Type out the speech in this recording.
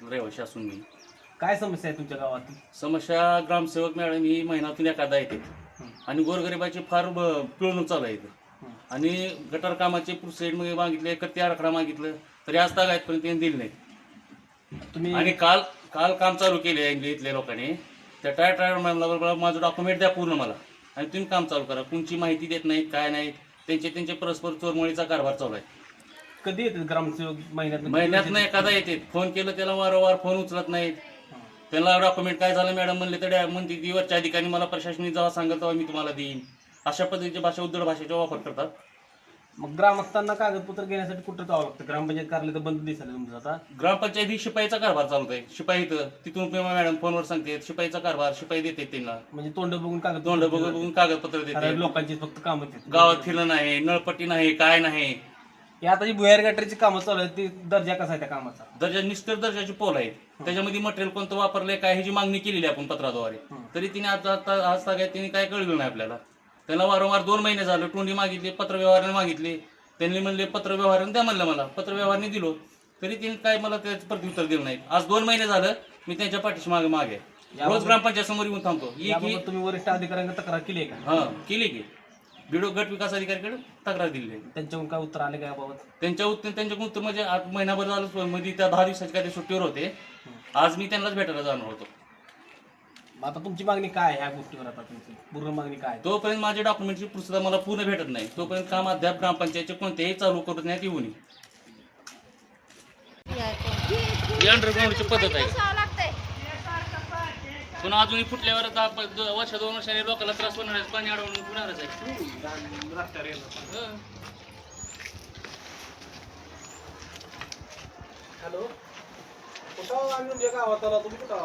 रहिवाशी असून मी. काय समस्या आहे तुमच्या गावात? समस्या ग्रामसेवक मॅडम ही महिन्यातून एखादा येते आणि गोरगरिबाची फार पिळवणूक चालू आहे इथं. आणि गटार कामाचे प्रोसेसमध्ये मागितले, कत्ती आराखडा मागितलं तरी आज तागायतपर्यंत त्यांनी दिले नाही. तुम्ही आणि काल काल काम चालू केले इथल्या लोकांनी. त्या टायर मॅडमला माझं डॉक्युमेंट द्या पूर्ण मला आणि तुम्ही काम चालू करा. कोणची माहिती देत नाहीत, काय नाही. त्यांचे परस्पर चोरमोळीचा कारभार चालू आहे. कधी येतात ग्रामसेवक? महिन्यातनं एखादा येते. फोन केलं त्याला वारंवार फोन उचलत नाहीत. त्यांना डॉक्युमेंट काय झालं मॅडम म्हणले तर म्हणते ती वरच्या अधिकारी मला प्रशासनिक जेव्हा सांगेल तेव्हा मी तुम्हाला देईन. अशा पद्धतीची भाषा उद्धट भाषेचा वापर करतात. मग ग्रामस्थांना कागदपत्र घेण्यासाठी कुठं जावं लागतं? ग्रामपंचायत कार्यालय तर बंद दिसायला तुमचं आता. ग्रामपंचायत ही शिपाईचा कारभार चालू आहे. शिपाई इथं तिथून मॅडम फोनवर सांगते शिपाईचा कारभार, शिपाई देते त्यांना. म्हणजे तोंड बघून कागद तोंड बघून कागदपत्र देते. लोकांची फक्त कामं आहेत. गावात फिरणं नाही, नळपट्टी नाही, काय नाही. हे आता जी भुयार गटारीची कामं चालू आहेत ती दर्जा कसा आहे त्या कामाचा? दर्जा निस्तर दर्जाची पोल आहेत. त्याच्यामध्ये मटेरियल कोणतं वापरलंय काय ह्याची मागणी केलेली आपण पत्राद्वारे. तरी तिने आज तागायत तिने काय कळलं नाही आपल्याला. त्यांना वारंवार 2 महिने झाले टोंडी मागितली, पत्रव्यवहाराने मागितले. त्यांनी म्हणले पत्रव्यवहाराने द्या म्हणलं मला. पत्रव्यवहाराने दिलो तरी तिने काय मला त्याचं प्रत्युत्तर दिलं नाही. आज 2 महिने झालं मी त्यांच्या पाठीशी मागे रोज ग्रामपंचायत समोर येऊन थांबतो. तुम्ही वरिष्ठ अधिकाऱ्यांना तक्रार केली आहे का? केली की बीडो गट विकास अधिकाऱ्याकडे तक्रार दिली आहे. त्यांच्याकडून काय उत्तर आले का याबाबत? त्यांच्याकडून उत्तर म्हणजे आज महिनाभर झालं मध्ये त्या 10 दिवसाच्या काही सुट्टीवर होते. आज मी त्यांनाच भेटायला जाणार होतो. आता तुमची मागणी काय आहे ह्या गोष्टीवर? आता तुमची पूर्ण मागणी काय? तोपर्यंत माझ्या डॉक्युमेंटची पुस्तकं मला पूर्ण भेटत नाही तोपर्यंत काम अद्याप ग्रामपंचायतचे कोणतेही चालू करून नाही येऊ नये. ही अंडरग्राऊंडची पद्धत आहे. पुन्हा अजूनही फुटल्यावर वर्ष 2 वर्षांनी लोकांना त्रास होणार आहे. पाणी अडवून होणारच आहे. हॅलो, कुठं गावात आला तुम्ही? कुठं